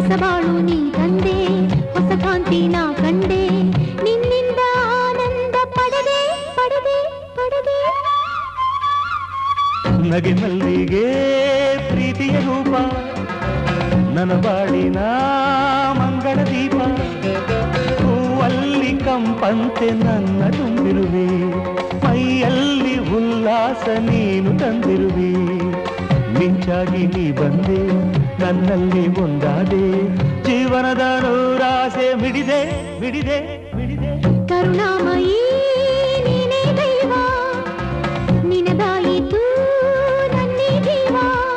ಹೊಸ ಬಾಳು ನೀ ತಂದೆ, ಹೊಸ ಕಾಂತಿ ನಾ ಕಂಡೆ, ನಿನ್ನಿಂದ ಆನಂದ ಪಡೆದೆ ಪಡೆದೆ ಪಡೆದೆ. ನಗೆ ಮಲ್ಲಿಗೆ ಪ್ರೀತಿಯ ರೂಪ, ನನ್ನ ಬಾಳಿನ ಮಂಗಳ ದೀಪ, ಹೂವಲ್ಲಿ ಕಂಪಂತೆ ನನ್ನ ತುಂಬಿರುವೆ, ಮೈಯಲ್ಲಿ ಉಲ್ಲಾಸ ನೀನು ತಂದಿರುವೆ. ಮಿಂಚಾಗಿ ನೀ ಬಂದೆ, ನನ್ನಲ್ಲಿ ಒಂದಾದೆ, ಜೀವನದ ನೂರಾಸೆ ಮಿಡಿದೆ ಮಿಡಿದೆ ಮಿಡಿದೆ. ಕರುಣಾಮಯಿ